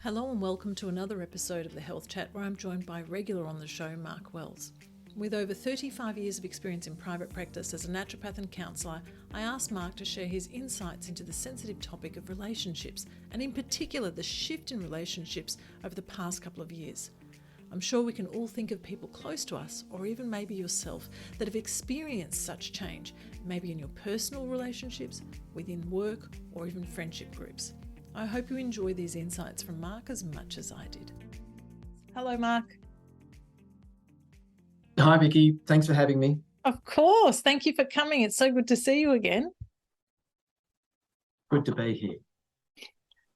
Hello and welcome to another episode of the Health Chat, where I'm joined by regular on the show, Mark Wells. With over 35 years of experience in private practice as a naturopath and counsellor, I asked Mark to share his insights into the sensitive topic of relationships, and in particular the shift in relationships over the past couple of years. I'm sure we can all think of people close to us, or even maybe yourself, that have experienced such change, maybe in your personal relationships, within work, or even friendship groups. I hope you enjoy these insights from Mark as much as I did. Hello, Mark. Hi, Vicky. Thanks for having me. Of course. Thank you for coming. It's so good to see you again. Good to be here.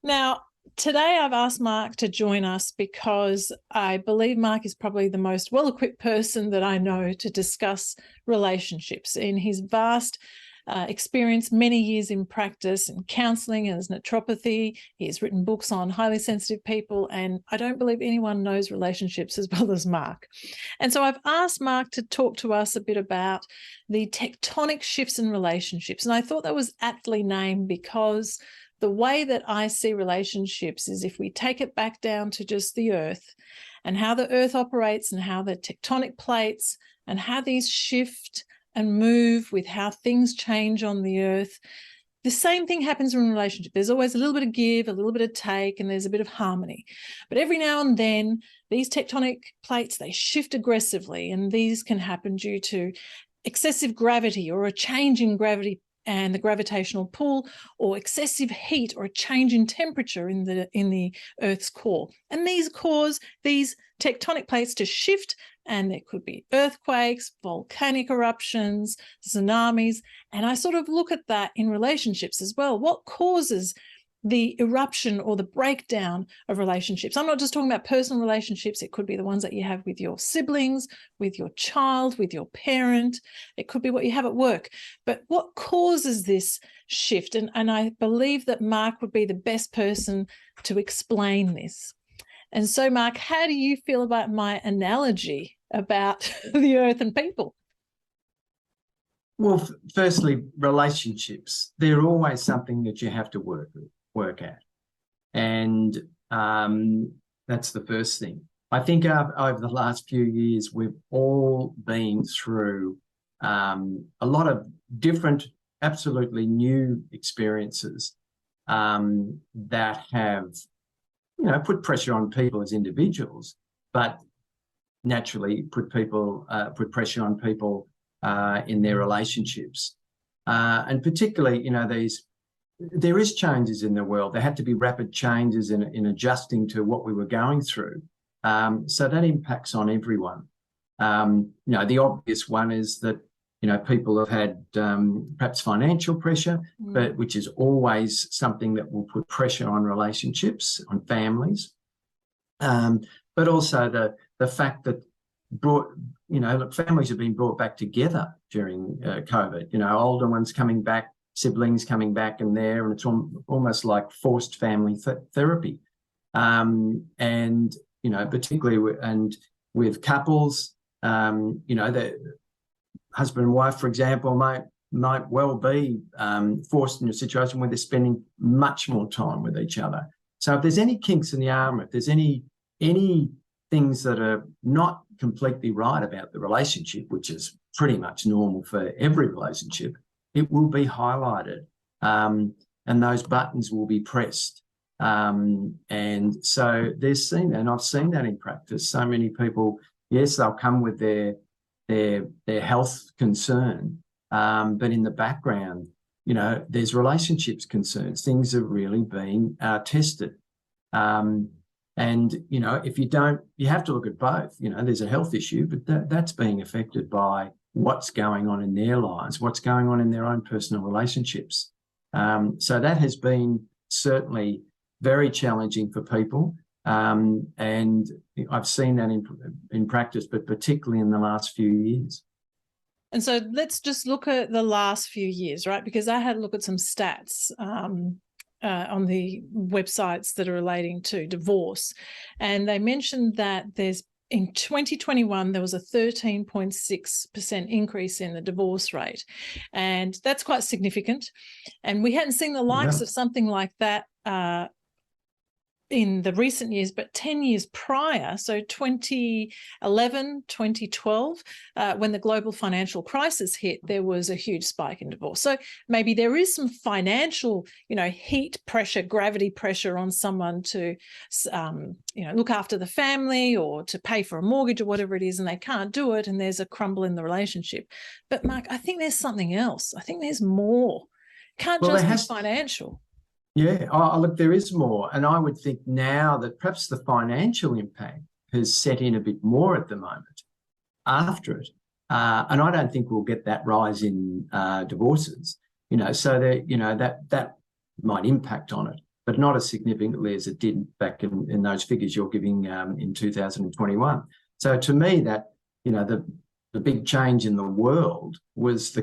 Now, today I've asked Mark to join us because I believe Mark is probably the most well-equipped person that I know to discuss relationships. In his vast experience, many years in practice and counselling as naturopathy, he has written books on highly sensitive people, and I don't believe anyone knows relationships as well as Mark. And so I've asked Mark to talk to us a bit about the tectonic shifts in relationships. And I thought that was aptly named because the way that I see relationships is if we take it back down to just the earth and how the earth operates and how the tectonic plates and how these shift and move with how things change on the earth. The same thing happens in a relationship. There's always a little bit of give, a little bit of take, and there's a bit of harmony. But every now and then, these tectonic plates, they shift aggressively, and these can happen due to excessive gravity or a change in gravity and the gravitational pull, or excessive heat or a change in temperature in the Earth's core. And these cause these tectonic plates to shift, and there could be earthquakes, volcanic eruptions, tsunamis. And I sort of look at that in relationships as well. What causes the eruption or the breakdown of relationships? I'm not just talking about personal relationships. It could be the ones that you have with your siblings, with your child, with your parent. It could be what you have at work. But what causes this shift? And I believe that Mark would be the best person to explain this. And so, Mark, how do you feel about my analogy about the earth and people? Well, firstly, relationships, they're always something that you have to work at. And that's the first thing. I think over the last few years, we've all been through a lot of different, absolutely new experiences that have, put pressure on people as individuals, but naturally put pressure on people in their relationships. And particularly, there is changes in the world. There had to be rapid changes in adjusting to what we were going through. So that impacts on everyone. The obvious one is that, people have had perhaps financial pressure, but which is always something that will put pressure on relationships, on families. But also the fact that families have been brought back together during COVID. Older ones coming back, siblings coming back in there, and it's almost like forced family therapy. And particularly with couples, the husband and wife, for example, might well be forced in a situation where they're spending much more time with each other. So if there's any kinks in the armour, if there's any things that are not completely right about the relationship, which is pretty much normal for every relationship, it will be highlighted, and those buttons will be pressed. And so there's and I've seen that in practice. So many people, yes, they'll come with their health concern, but in the background, there's relationships concerns. Things are really being tested. And, if you don't, you have to look at both. There's a health issue, but that's being affected by what's going on in their lives, what's going on in their own personal relationships. So that has been certainly very challenging for people. And I've seen that in practice, but particularly in the last few years. And so let's just look at the last few years, right? Because I had a look at some stats on the websites that are relating to divorce. And they mentioned that in 2021, there was a 13.6% increase in the divorce rate. And that's quite significant. And we hadn't seen the likes of something like that in the recent years, but 10 years prior, so 2011, 2012, when the global financial crisis hit, there was a huge spike in divorce. So maybe there is some financial, heat pressure, gravity pressure on someone to, look after the family or to pay for a mortgage or whatever it is, and they can't do it, and there's a crumble in the relationship. But Mark, I think there's something else. I think there's more. Can't just be financial. Yeah, look, there is more. And I would think now that perhaps the financial impact has set in a bit more at the moment after it. And I don't think we'll get that rise in divorces, so that might impact on it, but not as significantly as it did back in those figures you're giving in 2021. So to me, that, the big change in the world was the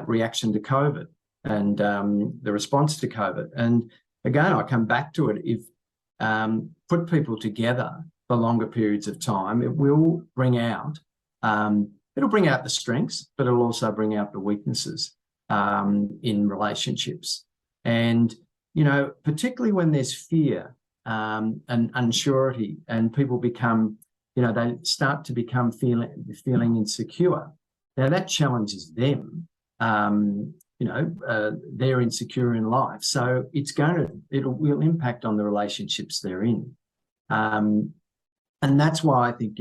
reaction to COVID. And the response to COVID. And again, I come back to it. If put people together for longer periods of time, it will bring out, it'll bring out the strengths, but it'll also bring out the weaknesses in relationships. And, particularly when there's fear and unsurety, and people become, they start to become feeling insecure. Now that challenges them. They're insecure in life. So it will impact on the relationships they're in. And that's why I think,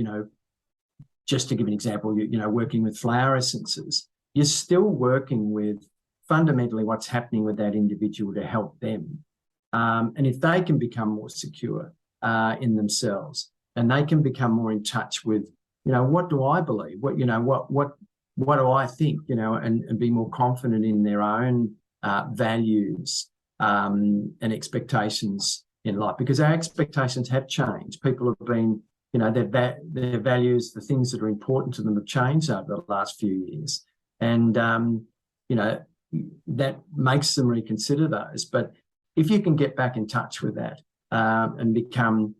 just to give an example, working with flower essences, you're still working with fundamentally what's happening with that individual to help them. And if they can become more secure in themselves, and they can become more in touch with, what do I believe? What do I think, and be more confident in their own values and expectations in life, because our expectations have changed. People have been, their values, the things that are important to them have changed over the last few years. And, that makes them reconsider those. But if you can get back in touch with that and become,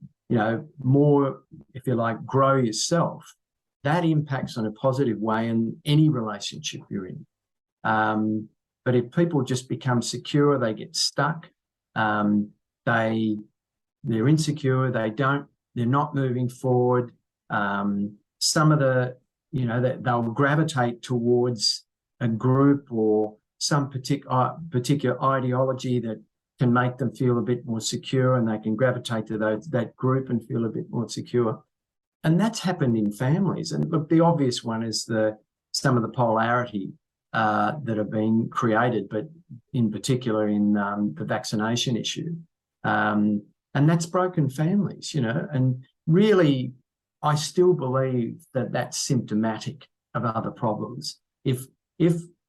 more, if you like, grow yourself, that impacts on a positive way in any relationship you're in. But if people just become secure, they get stuck, they're insecure, they're not moving forward. Some of they'll gravitate towards a group or some particular ideology that can make them feel a bit more secure, and they can gravitate to that group and feel a bit more secure. And that's happened in families. And look, the obvious one is some of the polarity that have been created, but in particular in the vaccination issue. And that's broken families, and really, I still believe that that's symptomatic of other problems. If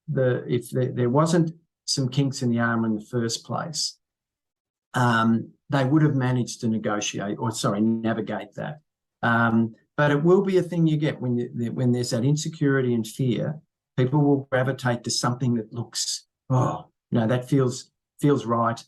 there wasn't some kinks in the armour in the first place, they would have managed to navigate that. But it will be a thing you get when there's that insecurity and fear. People will gravitate to something that looks, that feels right.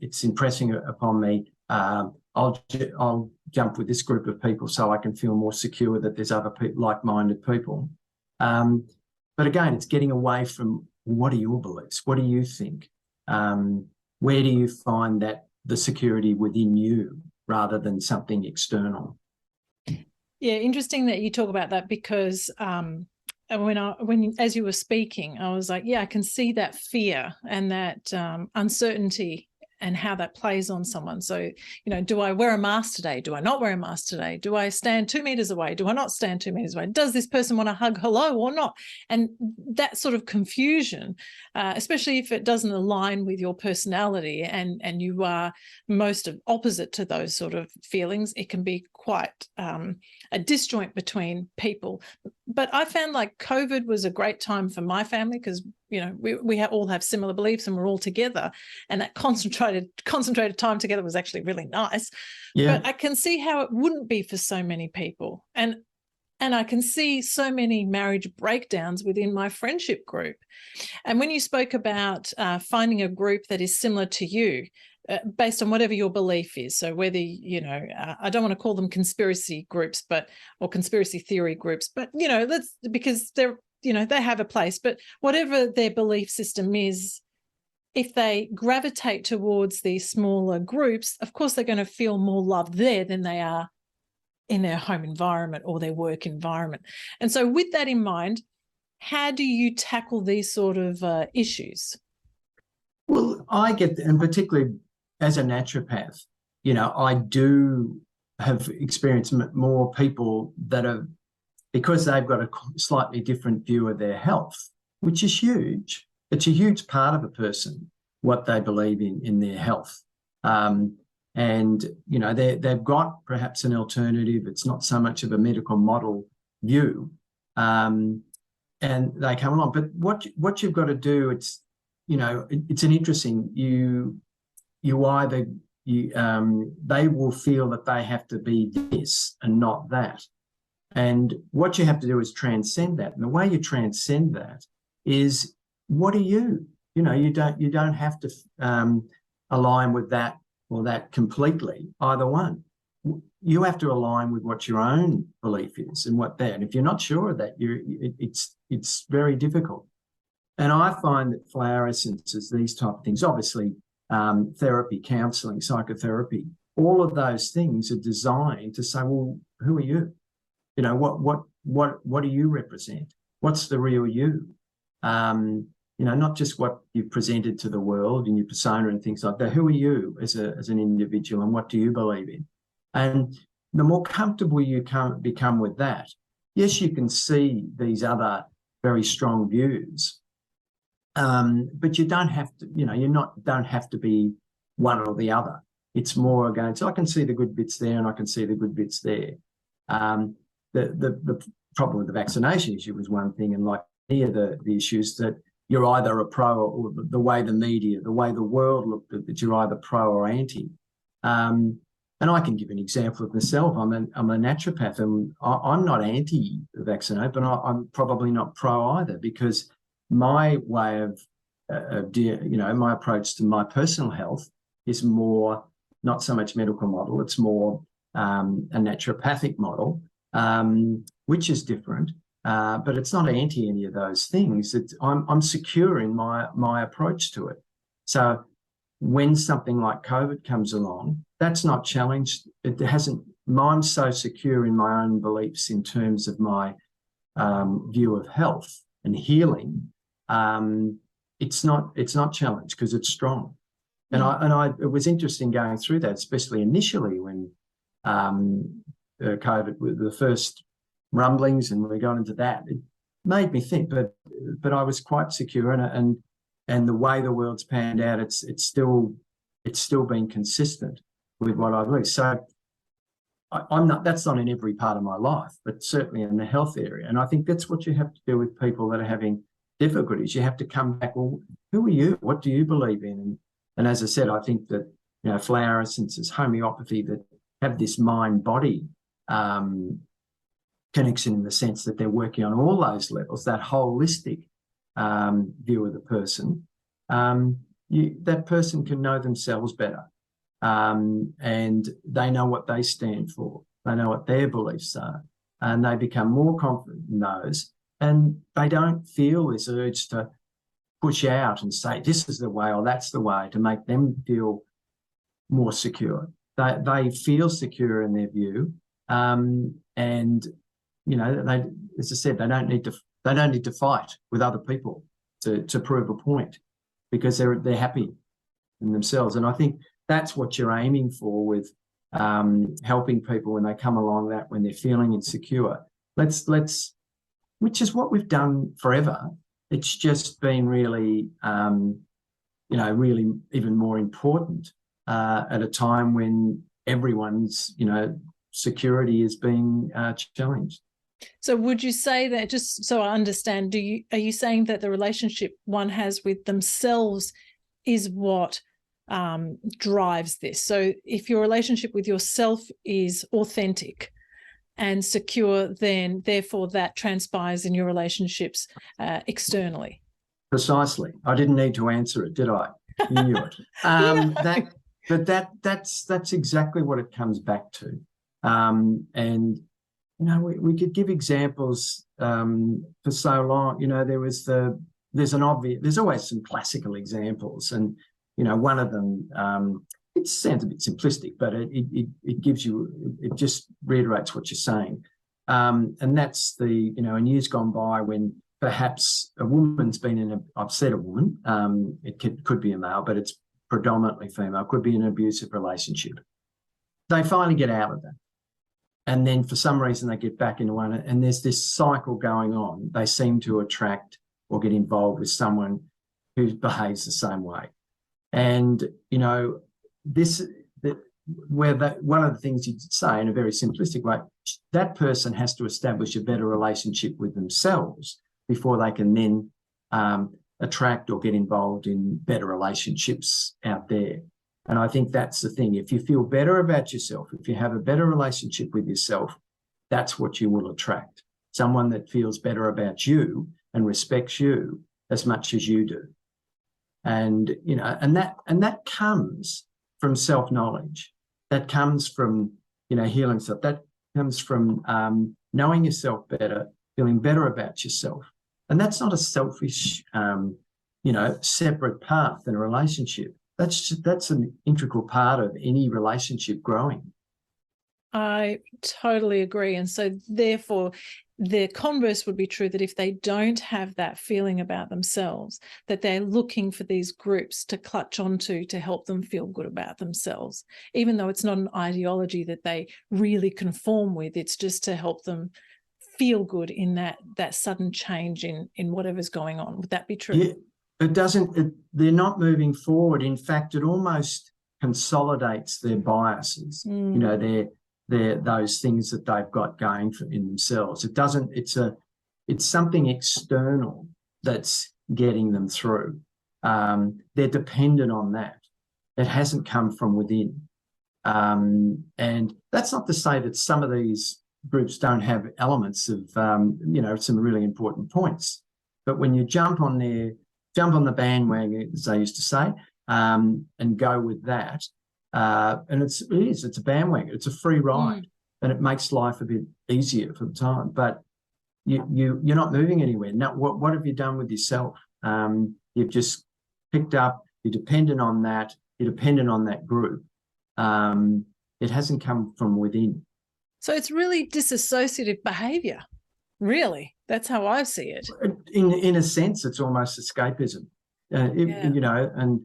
It's impressing upon me. I'll jump with this group of people so I can feel more secure that there's other like-minded people. But again, it's getting away from, what are your beliefs? What do you think? Where do you find that the security within you rather than something external? Yeah, interesting that you talk about that, because as you were speaking, I was like, yeah, I can see that fear and that uncertainty and how that plays on someone. So, do I wear a mask today? Do I not wear a mask today? Do I stand 2 meters away? Do I not stand 2 meters away? Does this person want to hug hello or not? And that sort of confusion, especially if it doesn't align with your personality and you are most opposite to those sort of feelings, it can be quite a disjoint between people. But I found like COVID was a great time for my family because, we all have similar beliefs and we're all together. And that concentrated time together was actually really nice. Yeah. But I can see how it wouldn't be for so many people. And I can see so many marriage breakdowns within my friendship group. And when you spoke about finding a group that is similar to you, based on whatever your belief is. So whether, I don't want to call them conspiracy groups, or conspiracy theory groups, but, because they're, they have a place, but whatever their belief system is, if they gravitate towards these smaller groups, of course, they're going to feel more loved there than they are in their home environment or their work environment. And so with that in mind, how do you tackle these sort of issues? Well, I get, and particularly as a naturopath, I do have experienced more people that are, because they've got a slightly different view of their health, which is huge. It's a huge part of a person, what they believe in their health. And, they've got perhaps an alternative. It's not so much of a medical model view. And they come along. But what you've got to do, it's an interesting, they will feel that they have to be this and not that. And what you have to do is transcend that. And the way you transcend that is, what are you? You don't have to align with that or that completely, either one. You have to align with what your own belief is and what that. And if you're not sure of that, it's very difficult. And I find that flower essences, these type of things, obviously therapy, counselling, psychotherapy, all of those things are designed to say, well, who are you? What do you represent? What's the real you? Not just what you've presented to the world and your persona and things like that. Who are you as an individual, and what do you believe in? And the more comfortable you become with that, yes, you can see these other very strong views, but you don't have to. Don't have to be one or the other. It's more again. So I can see the good bits there, and I can see the good bits there. The problem with the vaccination issue was one thing, and like here, the issues that you're either a pro, or the way the media, the way the world looked at that, you're either pro or anti. And I can give an example of myself. I'm a naturopath, and I'm not anti-vaccinate, but I'm probably not pro either, because my way of my approach to my personal health is more not so much medical model. It's more a naturopathic model, which is different. But it's not anti any of those things. I'm secure in my approach to it. So when something like COVID comes along, that's not challenged. It hasn't. I'm so secure in my own beliefs in terms of my view of health and healing. It's not challenged because it's strong. And it was interesting going through that, especially initially when COVID, with the first rumblings, and we got into that. It made me think, but I was quite secure, and the way the world's panned out, it's still been consistent with what I believe. So I'm not. That's not in every part of my life, but certainly in the health area. And I think that's what you have to do with people that are having difficulties. You have to come back. Well, who are you? What do you believe in? And as I said, I think that flower essences, homeopathy, that have this mind-body connection, in the sense that they're working on all those levels, that holistic view of the person. That person can know themselves better, and they know what they stand for. They know what their beliefs are, and they become more confident in those, and they don't feel this urge to push out and say this is the way or that's the way to make them feel more secure. They feel secure in their view, and they, as I said, they don't need to fight with other people to prove a point, because they're happy in themselves. And I think that's what you're aiming for with helping people when they come along that, when they're feeling insecure. Which is what we've done forever. It's just been really, really even more important at a time when everyone's, security is being challenged. So would you say that, just so I understand, are you saying that the relationship one has with themselves is what drives this? So if your relationship with yourself is authentic and secure, then therefore that transpires in your relationships externally. Precisely. I didn't need to answer it, did I? You knew it. That's exactly what it comes back to. And we could give examples for so long. There was the there's always some classical examples, and one of them, it sounds a bit simplistic, but it gives you, it just reiterates what you're saying, and that's in years gone by when perhaps a woman's been in I've said a woman, it could be a male, but it's predominantly female, could be an abusive relationship. They finally get out of that. And then for some reason they get back into one, and there's this cycle going on. They seem to attract or get involved with someone who behaves the same way. And, one of the things you'd say in a very simplistic way, that person has to establish a better relationship with themselves before they can then attract or get involved in better relationships out there. And I think that's the thing. If you feel better about yourself, if you have a better relationship with yourself, that's what you will attract. Someone that feels better about you and respects you as much as you do. And, and that comes from self-knowledge. That comes from, healing self. That comes from knowing yourself better, feeling better about yourself. And that's not a selfish, separate path in a relationship. That's an integral part of any relationship growing. I totally agree. And so therefore, the converse would be true, that if they don't have that feeling about themselves, that they're looking for these groups to clutch onto to help them feel good about themselves, even though it's not an ideology that they really conform with. It's just to help them feel good in that sudden change in whatever's going on. Would that be true? Yeah. They're not moving forward. In fact, it almost consolidates their biases. They're those things that they've got going in themselves. It's something external that's getting them through. They're dependent on that. It hasn't come from within. And that's not to say that some of these groups don't have elements of, some really important points. But when you jump on the bandwagon, as they used to say, and go with that. And it's a bandwagon. It's a free ride, and it makes life a bit easier for the time. But you're not moving anywhere. Now, what have you done with yourself? You've just picked up. You're dependent on that. You're dependent on that group. It hasn't come from within. So it's really disassociative behaviour. Really, that's how I see it. In a sense, it's almost escapism. And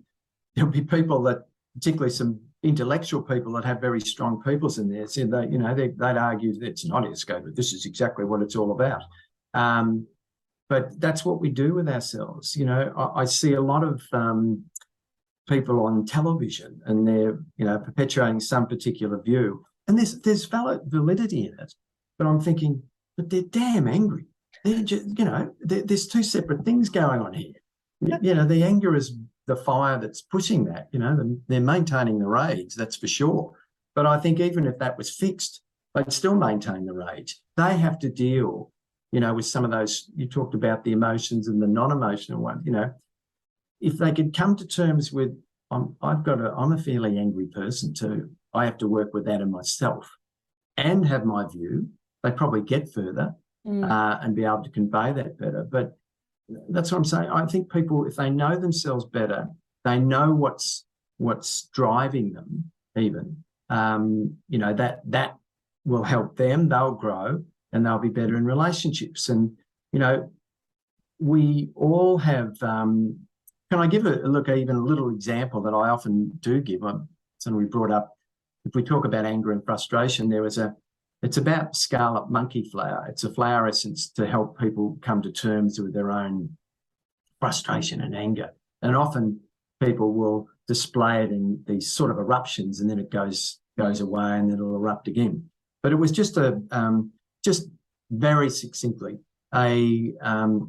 there'll be people that, particularly some intellectual people that have very strong peoples in there, said that they'd argue that it's not escapism. This is exactly what it's all about. But that's what we do with ourselves. I see a lot of people on television, and they're perpetuating some particular view, and there's validity in it. But I'm thinking, but they're damn angry. They're just, there's two separate things going on here. Yep. The anger is the fire that's pushing that. They're maintaining the rage, that's for sure. But I think even if that was fixed, they'd still maintain the rage. They have to deal, with some of those. You talked about the emotions and the non-emotional ones. If they could come to terms with, I'm a fairly angry person too. I have to work with that in myself and have my view. They probably get further and be able to convey that better. But that's what I'm saying. I think people, if they know themselves better, they know what's driving them even, that will help them. They'll grow and they'll be better in relationships. And, we all have, can I give even a little example that I often do give? Something we brought up, if we talk about anger and frustration, it's about scarlet monkey flower. It's a flower essence to help people come to terms with their own frustration and anger. And often people will display it in these sort of eruptions, and then it goes away and then it'll erupt again. But it was just just very succinctly, a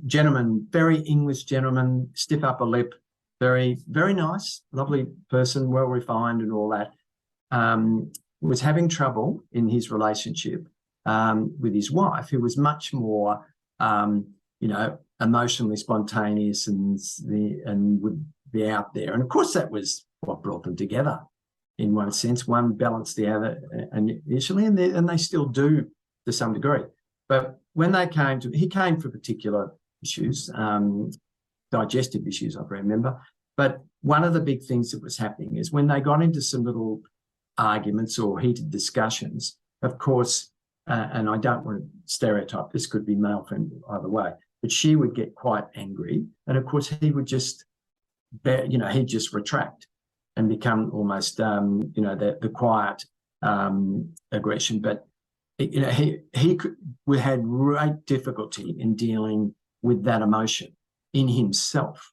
gentleman, very English gentleman, stiff upper lip, very, very nice, lovely person, well refined and all that, was having trouble in his relationship with his wife, who was much more, emotionally spontaneous and would be out there. And of course, that was what brought them together in one sense. One balanced the other initially, and they still do to some degree. But when he came for particular issues, digestive issues, I remember. But one of the big things that was happening is when they got into some little arguments or heated discussions, of course, and I don't want to stereotype, this could be male female either way, but she would get quite angry. And of course, he would just, he'd just retract and become almost, the quiet aggression. But, we had great difficulty in dealing with that emotion in himself.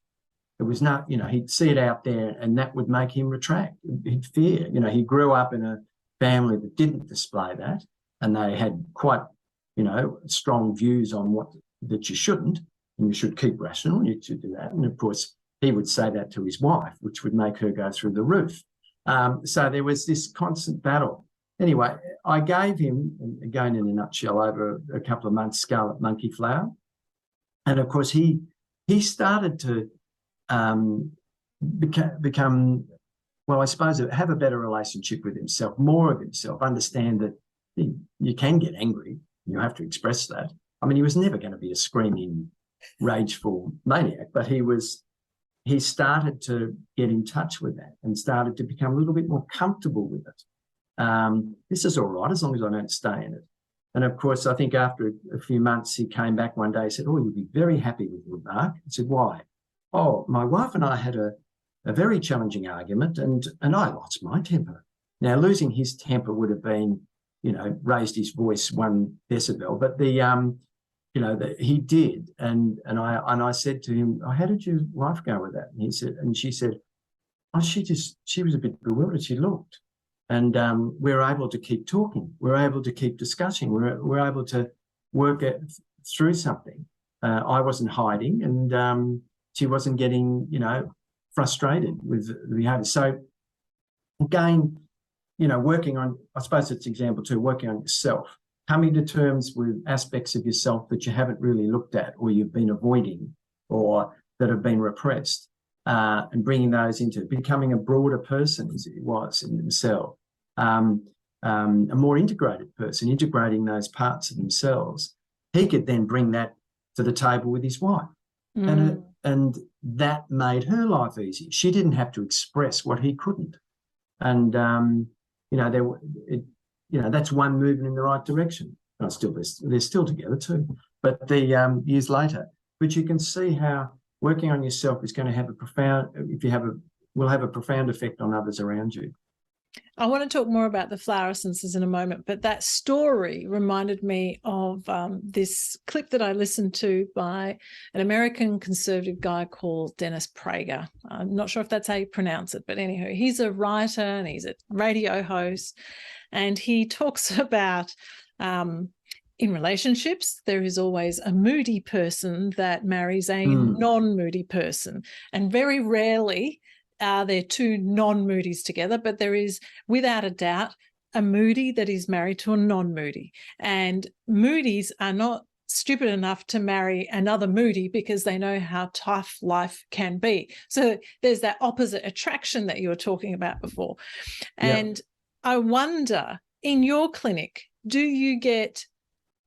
It was not, he'd see it out there and that would make him retract. He'd fear. He grew up in a family that didn't display that, and they had quite, strong views on that you shouldn't, and you should keep rational, and you should do that. And of course, he would say that to his wife, which would make her go through the roof. So there was this constant battle. Anyway, I gave him, again in a nutshell, over a couple of months, scarlet monkey flower. And of course, he started to become, well, I suppose, have a better relationship with himself, more of himself, understand that you can get angry, you have to express that. I mean, he was never going to be a screaming, rageful maniac, but he started to get in touch with that and started to become a little bit more comfortable with it. This is all right as long as I don't stay in it. And of course, I think after a few months, he came back one day and said, "Oh, you'll be very happy with me, Mark." I said, "Why?" "Oh, my wife and I had a very challenging argument and I lost my temper." Now, losing his temper would have been, raised his voice 1 decibel, but he did. And I said to him, "Oh, how did your wife go with that?" And she said, "Oh, she was a bit bewildered. She looked." And we were able to keep talking. We were able to keep discussing. We were able to work through something. I wasn't hiding, and she wasn't getting, frustrated with the behaviour. So again, working on, I suppose it's example 2, working on yourself, coming to terms with aspects of yourself that you haven't really looked at or you've been avoiding or that have been repressed. And bringing those into becoming a broader person as he was in himself, a more integrated person, integrating those parts of themselves. He could then bring that to the table with his wife. And that made her life easy. She didn't have to express what he couldn't. And, that's one movement in the right direction. And they're still together too, but years later. But you can see how working on yourself is going to have will have a profound effect on others around you. I want to talk more about the flower essences in a moment, but that story reminded me of this clip that I listened to by an American conservative guy called Dennis Prager. I'm not sure if that's how you pronounce it, but anyhow, he's a writer and he's a radio host, and he talks about in relationships, there is always a moody person that marries a non-moody person, and very rarely are there 2 non-moodies together, but there is, without a doubt, a moody that is married to a non-moody. And moodies are not stupid enough to marry another moody because they know how tough life can be. So there's that opposite attraction that you were talking about before. And I wonder, in your clinic, do you get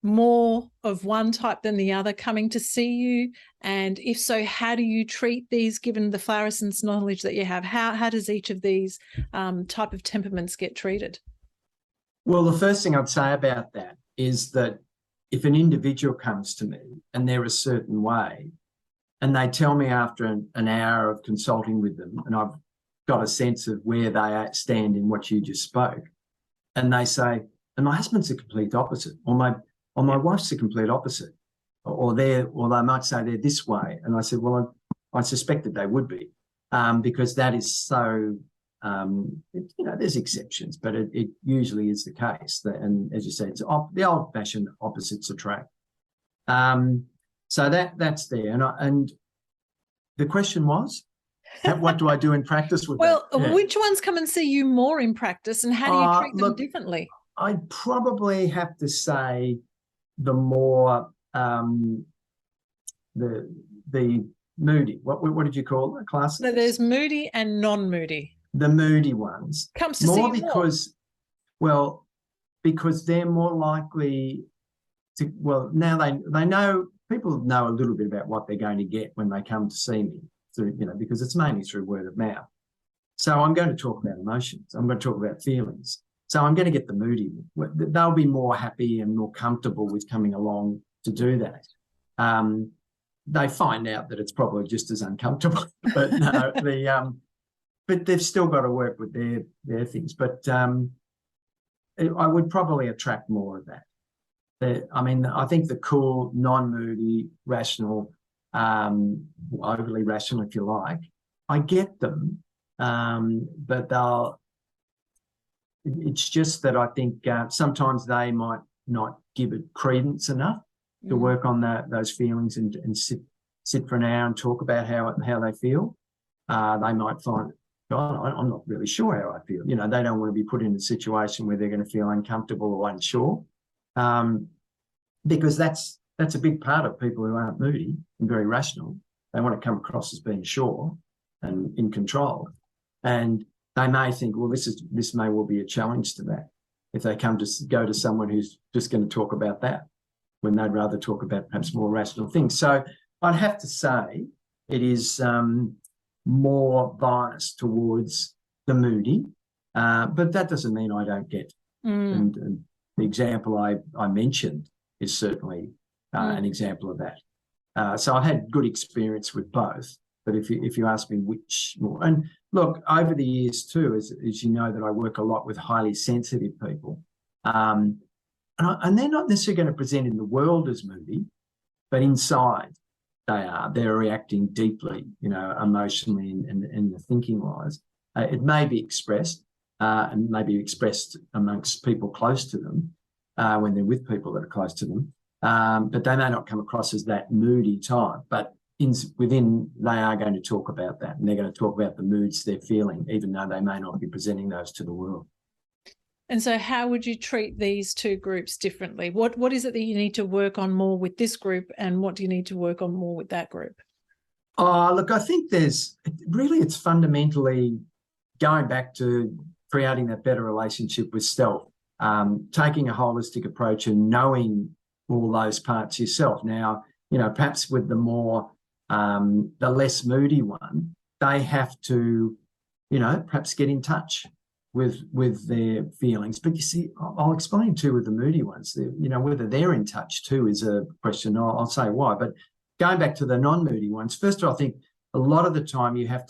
more of one type than the other coming to see you? And if so, how do you treat these, given the flower essence knowledge that you have? How does each of these type of temperaments get treated? Well, the first thing I'd say about that is that if an individual comes to me and they're a certain way, and they tell me after an hour of consulting with them, and I've got a sense of where they stand in what you just spoke, and they say, "And my husband's the complete opposite," or my wife's the complete opposite, or they might say they're this way. And I said, well, I suspected they would be, because that is so, there's exceptions, but it usually is the case. And as you say, it's the old-fashioned opposites attract. So that's there. And the question was, what do I do in practice with that? Yeah. Which ones come and see you more in practice, and how do you treat them differently? I'd probably have to say the more the moody. What did you call the classes? So there's moody and non-moody. The moody ones comes to more see because more. Because they're more likely to. Well, now they know people know a little bit about what they're going to get when they come to see me, through, because it's mainly through word of mouth. So I'm going to talk about emotions. I'm going to talk about feelings. So I'm going to get the moody. They'll be more happy and more comfortable with coming along to do that. They find out that it's probably just as uncomfortable, but no, but they've still got to work with their things. But I would probably attract more of that. I think the cool, non-moody, rational, overly rational, if you like, I get them, but it's just that I think sometimes they might not give it credence enough to work on those feelings and sit for an hour and talk about how they feel. They might find, God, I'm not really sure how I feel. They don't want to be put in a situation where they're going to feel uncomfortable or unsure, because that's a big part of people who aren't moody and very rational. They want to come across as being sure and in control, and they may think, well, this may well be a challenge to that if they go to someone who's just going to talk about that when they'd rather talk about perhaps more rational things. So I'd have to say it is more biased towards the moody, but that doesn't mean I don't get. And the example I mentioned is certainly an example of that. So I've had good experience with both. But if you ask me which more, and look, over the years too, as you know, that I work a lot with highly sensitive people, and they're not necessarily going to present in the world as moody, but inside they're reacting deeply, emotionally and the thinking wise. It may be expressed and maybe expressed amongst people close to them when they're with people that are close to them, but they may not come across as that moody type, but within they are going to talk about that, and they're going to talk about the moods they're feeling, even though they may not be presenting those to the world. And so how would you treat these two groups differently? What is it that you need to work on more with this group, and what do you need to work on more with that group? Look, I think it's fundamentally going back to creating that better relationship with self, taking a holistic approach and knowing all those parts yourself. Now, perhaps with the less moody one, they have to, perhaps get in touch with their feelings. But you see, I'll explain too with the moody ones, whether they're in touch too is a question. I'll say why. But going back to the non-moody ones, first of all, I think a lot of the time you have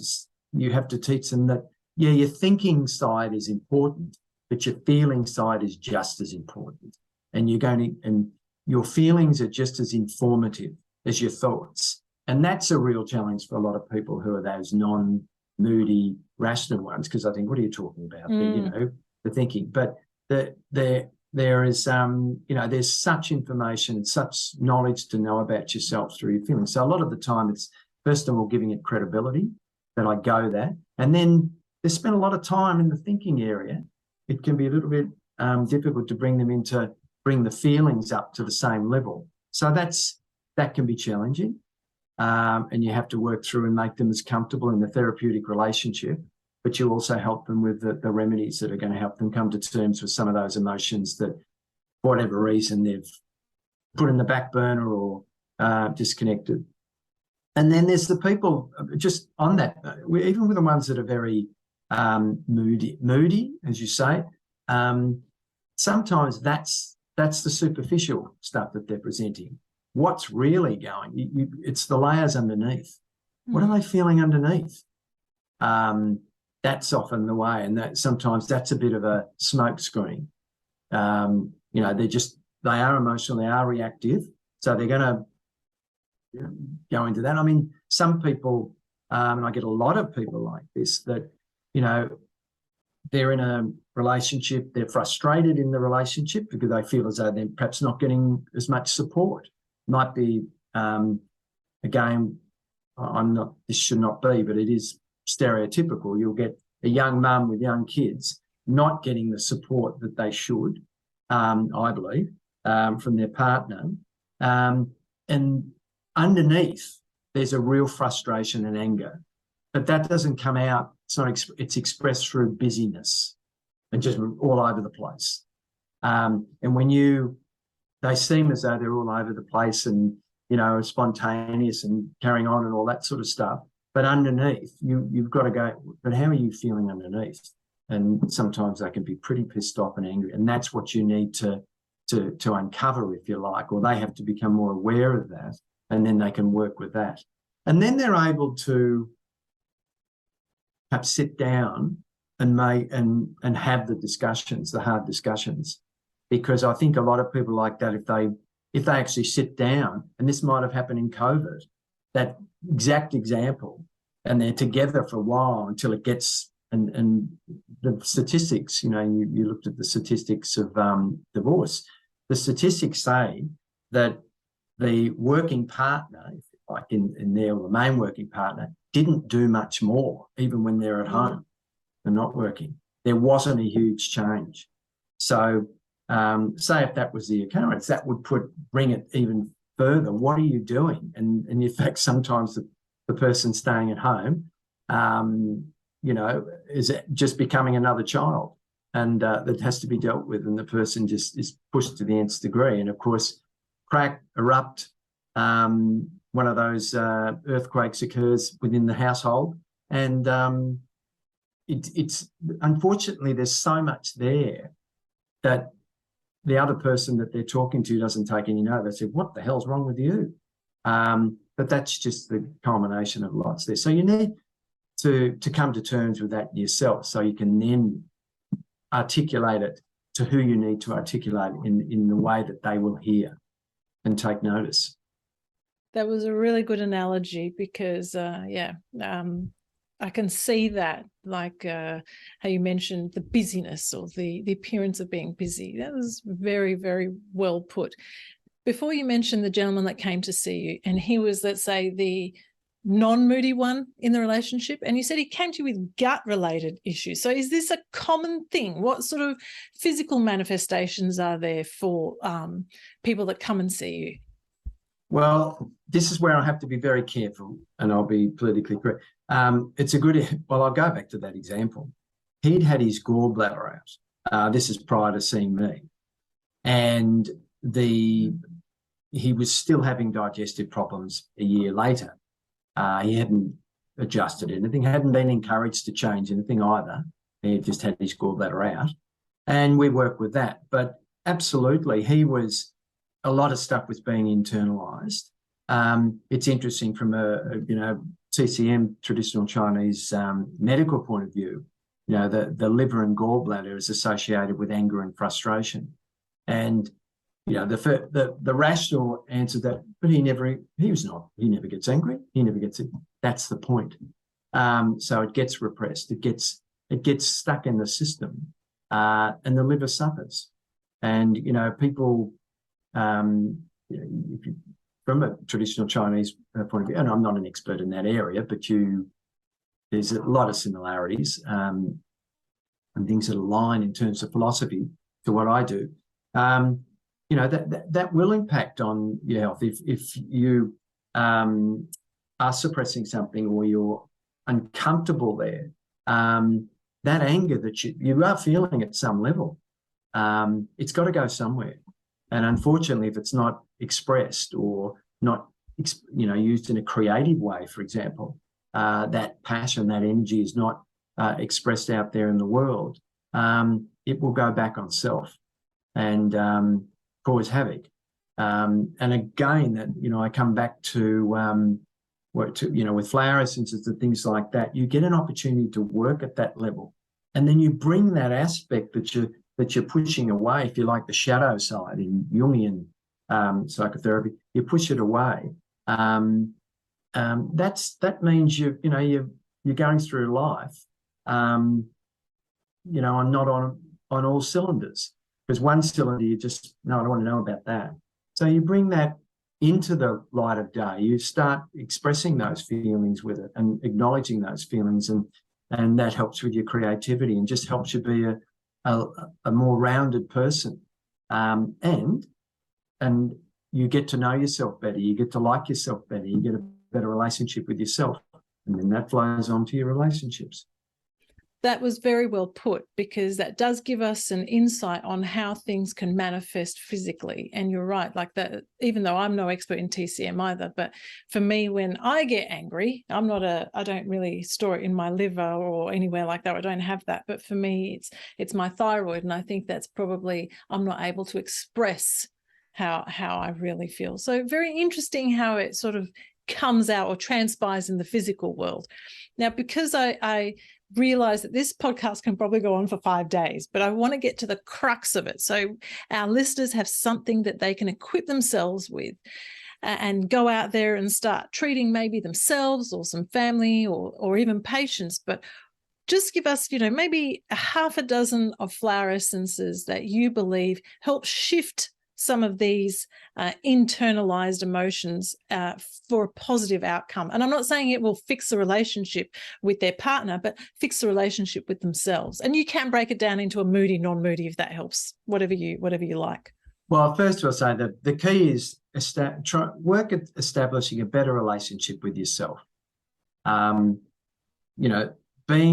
to teach them that, your thinking side is important, but your feeling side is just as important. And your feelings are just as informative as your thoughts. And that's a real challenge for a lot of people who are those non-moody, rational ones, because I think, what are you talking about? The thinking. But there is, there's such information, such knowledge to know about yourself through your feelings. So a lot of the time it's, first of all, giving it credibility, that I go that. And then they spend a lot of time in the thinking area. It can be a little bit difficult to bring the feelings up to the same level. So that can be challenging. And you have to work through and make them as comfortable in the therapeutic relationship, but you also help them with the remedies that are going to help them come to terms with some of those emotions that, for whatever reason, they've put in the back burner or disconnected. And then there's the people just on that, even with the ones that are very moody, as you say, sometimes that's the superficial stuff that they're presenting. What's really going? It's the layers underneath. What are they feeling underneath? That's often the way, and sometimes that's a bit of a smoke screen. They are emotional, they are reactive, so they're going to go into that. I mean, some people, and I get a lot of people like this, that they're in a relationship, they're frustrated in the relationship because they feel as though they're perhaps not getting as much support. Might be, again, this should not be, but it is stereotypical. You'll get a young mum with young kids not getting the support that they should, I believe, from their partner. And underneath, there's a real frustration and anger, but that doesn't come out. It's expressed through busyness and just all over the place. And when they seem as though they're all over the place and spontaneous and carrying on and all that sort of stuff. But underneath, you've got to go, but how are you feeling underneath? And sometimes they can be pretty pissed off and angry. And that's what you need to uncover, if you like, or they have to become more aware of that, and then they can work with that. And then they're able to perhaps sit down and have the discussions, the hard discussions. Because I think a lot of people like that, if they actually sit down, and this might have happened in COVID, that exact example, and they're together for a while until it gets, and the statistics, you looked at the statistics of divorce. The statistics say that the working partner, like in there, or the main working partner, didn't do much more, even when they're at home and not working. There wasn't a huge change. So say if that was the occurrence, that would bring it even further. What are you doing? And in fact, sometimes the person staying at home, is just becoming another child, and that has to be dealt with, and the person just is pushed to the nth degree. And of course, erupt, one of those earthquakes occurs within the household, and it's unfortunately there's so much there that the other person that they're talking to doesn't take any note. They say, "What the hell's wrong with you?" But that's just the culmination of lots there. So you need to come to terms with that yourself, so you can then articulate it to who you need to articulate in the way that they will hear and take notice. That was a really good analogy, because I can see that, like how you mentioned the busyness, or the appearance of being busy. That was very, very well put. Before, you mentioned the gentleman that came to see you, and he was, let's say, the non-moody one in the relationship, and you said he came to you with gut-related issues. So is this a common thing? What sort of physical manifestations are there for people that come and see you? Well, this is where I have to be very careful, and I'll be politically correct. I'll go back to that example. He'd had his gallbladder out. This is prior to seeing me. And he was still having digestive problems a year later. He hadn't adjusted anything, hadn't been encouraged to change anything either. He had just had his gallbladder out. And we worked with that. But absolutely, a lot of stuff was being internalised. It's interesting from a TCM, traditional Chinese medical point of view. The liver and gallbladder is associated with anger and frustration. And the rational answer that, but he never gets angry. He never gets it. That's the point. So it gets repressed. It gets stuck in the system, and the liver suffers. And people, if you, from a traditional Chinese point of view, and I'm not an expert in that area, but there's a lot of similarities and things that align in terms of philosophy to what I do. That will impact on your health if you are suppressing something, or you're uncomfortable there. That anger that you are feeling at some level, it's got to go somewhere. And unfortunately, if it's not expressed, or not used in a creative way, for example, that passion, that energy is not expressed out there in the world, it will go back on self and cause havoc. And again, that I come back to with flower essences and things like that, you get an opportunity to work at that level, and then you bring that aspect that you're pushing away, if you like, the shadow side in Jungian psychotherapy. You push it away. That means you're going through life, and not on all cylinders. Because one cylinder, I don't want to know about that. So you bring that into the light of day. You start expressing those feelings with it and acknowledging those feelings, and that helps with your creativity and just helps you be a more rounded person. And you get to know yourself better. You get to like yourself better. You get a better relationship with yourself, and then that flows on to your relationships. That was very well put, because that does give us an insight on how things can manifest physically. And you're right, like that, even though I'm no expert in TCM either, but for me, when I get angry, I don't really store it in my liver or anywhere like that. I don't have that. But for me, it's my thyroid. And I think that's probably, I'm not able to express how I really feel. So very interesting how it sort of comes out or transpires in the physical world. Now, because I realize that this podcast can probably go on for 5 days, but I want to get to the crux of it. So our listeners have something that they can equip themselves with and go out there and start treating maybe themselves or some family or even patients. But just give us, maybe a half a dozen of flower essences that you believe help shift some of these internalized emotions for a positive outcome. And I'm not saying it will fix the relationship with their partner, but fix the relationship with themselves. And you can break it down into a moody, non-moody, if that helps, whatever you like. Well, first I'll say that the key is work at establishing a better relationship with yourself. Being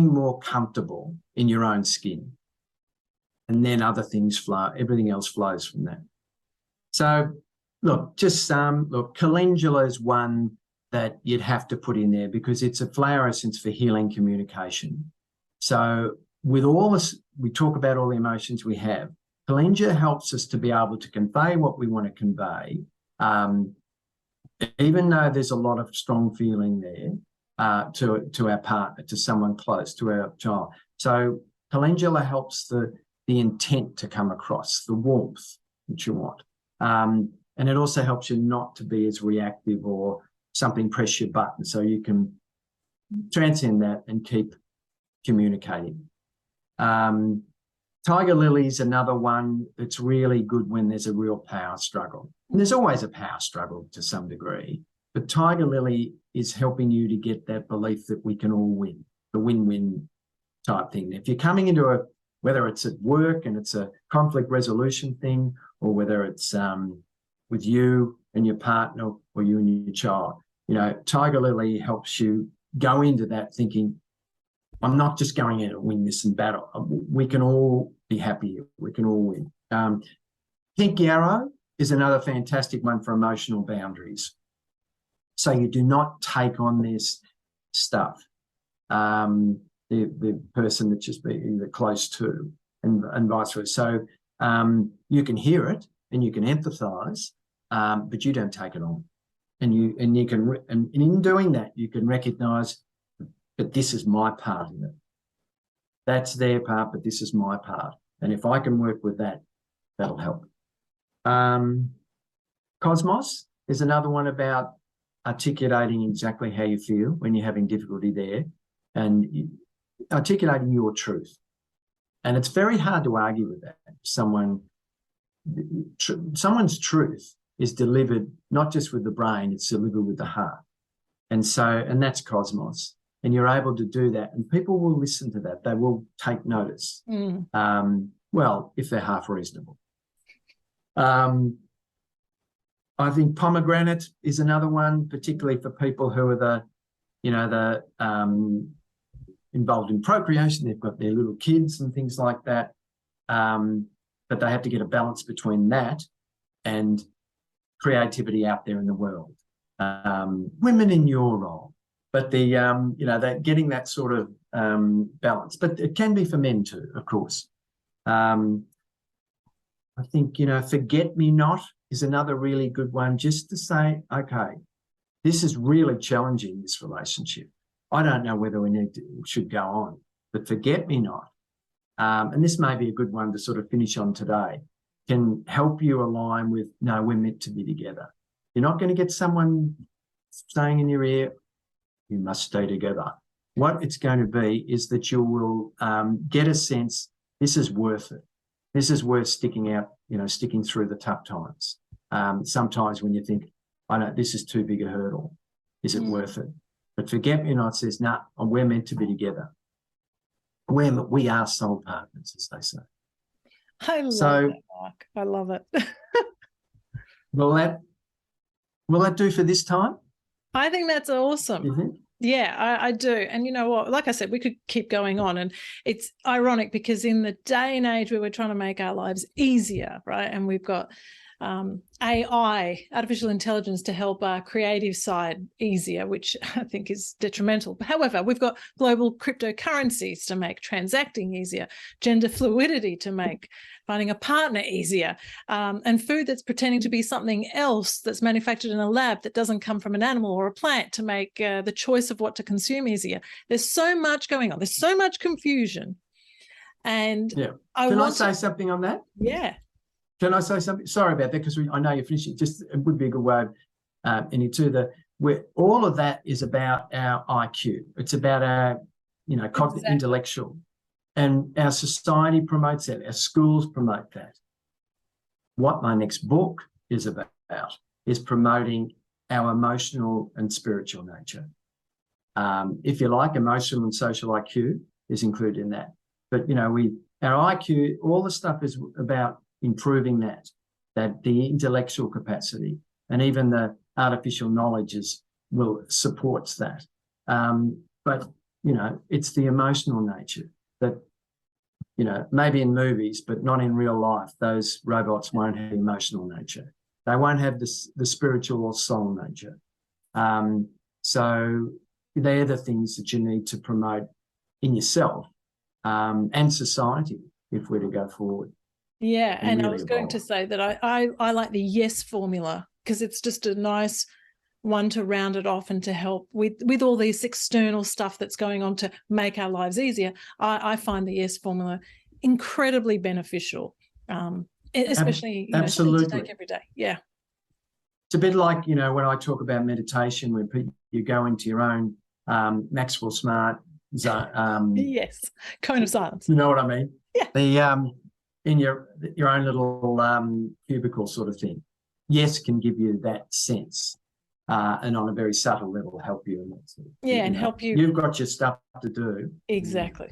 more comfortable in your own skin, and then other things flow. Everything else flows from that. So, look, calendula is one that you'd have to put in there because it's a flower essence for healing communication. So, with all this, we talk about all the emotions we have. Calendula helps us to be able to convey what we want to convey, even though there's a lot of strong feeling there to our partner, to someone close, to our child. So, calendula helps the intent to come across, the warmth that you want. And it also helps you not to be as reactive or something press your button, so you can transcend that and keep communicating. Tiger lily is another one that's really good when there's a real power struggle. And there's always a power struggle to some degree, but tiger lily is helping you to get that belief that we can all win, the win-win type thing. If you're coming into whether it's at work and it's a conflict resolution thing, or whether it's with you and your partner or you and your child, tiger lily helps you go into that thinking, I'm not just going in to win this in battle. We can all be happy. We can all win. Pink yarrow is another fantastic one for emotional boundaries. So you do not take on this stuff. The person that just be close to, and vice versa. So you can hear it and you can empathise, but you don't take it on. And in doing that, you can recognise that this is my part in it. That's their part, but this is my part. And if I can work with that, that'll help. Cosmos is another one about articulating exactly how you feel when you're having difficulty there, and articulating your truth. And it's very hard to argue with that. Someone's truth is delivered not just with the brain, it's delivered with the heart. And that's Cosmos. And you're able to do that, and people will listen to that. They will take notice. Well, if they're half reasonable. I think pomegranate is another one, particularly for people who are involved in procreation. They've got their little kids and things like that. But they have to get a balance between that and creativity out there in the world. Women in your role. But they're getting that sort of balance. But it can be for men too, of course. I think, forget-me-not is another really good one, just to say, okay, this is really challenging, this relationship. I don't know whether we should go on, but forget-me-not, and this may be a good one to sort of finish on today, can help you align with, no, we're meant to be together. You're not going to get someone saying in your ear, you must stay together. What it's going to be is that you will get a sense, this is worth it. This is worth sticking out, sticking through the tough times. Sometimes when you think, I know this is too big a hurdle, is it worth it? But forget-me-not says, no, we're meant to be together. We are soul partners, as they say. I love that, Mark. I love it. Will that do for this time? I think that's awesome. Yeah, I do. And you know what? Like I said, we could keep going on. And it's ironic because in the day and age where we're trying to make our lives easier, right? And we've got AI, artificial intelligence, to help our creative side easier, which I think is detrimental. However, we've got global cryptocurrencies to make transacting easier, gender fluidity to make finding a partner easier, and food that's pretending to be something else that's manufactured in a lab that doesn't come from an animal or a plant to make the choice of what to consume easier. There's so much going on. There's so much confusion. And yeah. Can I say something on that? Yeah. Can I say something? Sorry about that, because I know you're finishing. Just it would be a good way of into where all of that is about our IQ. It's about our, cognitive, intellectual, and our society promotes that. Our schools promote that. What my next book is about is promoting our emotional and spiritual nature. If you like, emotional and social IQ is included in that. But our IQ, all the stuff is about improving that the intellectual capacity, and even the artificial knowledge supports that. But it's the emotional nature that, maybe in movies, but not in real life. Those robots won't have emotional nature. They won't have the spiritual or soul nature. So they're the things that you need to promote in yourself and society if we're to go forward. Yeah, and really I was going to say that I like the YES formula, because it's just a nice one to round it off and to help with all this external stuff that's going on to make our lives easier. I find the YES formula incredibly beneficial, especially absolutely to take every day. Yeah, it's a bit like when I talk about meditation, when you go into your own Maxwell Smart zone. Yes, cone of silence. You know what I mean? Yeah. The in your own little cubicle sort of thing. YES can give you that sense, and on a very subtle level help you in that sort of thing. Yeah, and help you. You've got your stuff to do. Exactly.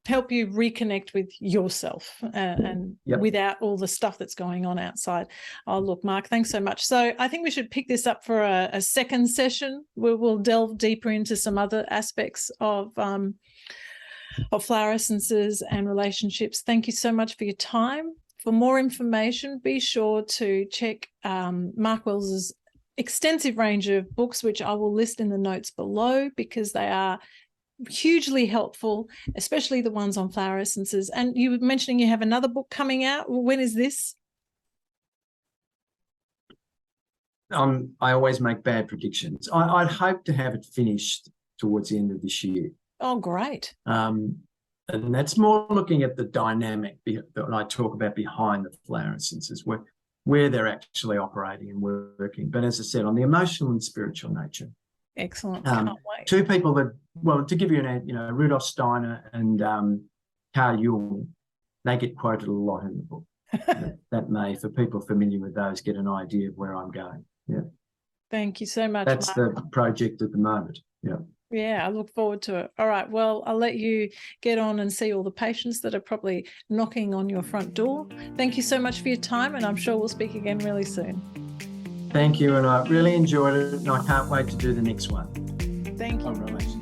Help you reconnect with yourself and without all the stuff that's going on outside. Oh, look, Mark, thanks so much. So I think we should pick this up for a second session where we'll delve deeper into some other aspects of flower essences and relationships. Thank you so much for your time. For more information, be sure to check Mark Wells's extensive range of books, which I will list in the notes below, because they are hugely helpful, especially the ones on flower essences. And you were mentioning you have another book coming out. When is this? I always make bad predictions. I'd hope to have it finished towards the end of this year. Oh, great. And that's more looking at the dynamic that I talk about behind the flower essences, where they're actually operating and working. But as I said, on the emotional and spiritual nature. Excellent. Can't wait. Two people to give you an Rudolf Steiner and Carl Jung, they get quoted a lot in the book. that may, for people familiar with those, get an idea of where I'm going. Yeah. Thank you so much. That's Mark. the project at the moment. Yeah. Yeah, I look forward to it. All right, well, I'll let you get on and see all the patients that are probably knocking on your front door. Thank you so much for your time, and I'm sure we'll speak again really soon. Thank you, and I really enjoyed it, and I can't wait to do the next one. Thank you. On relationship.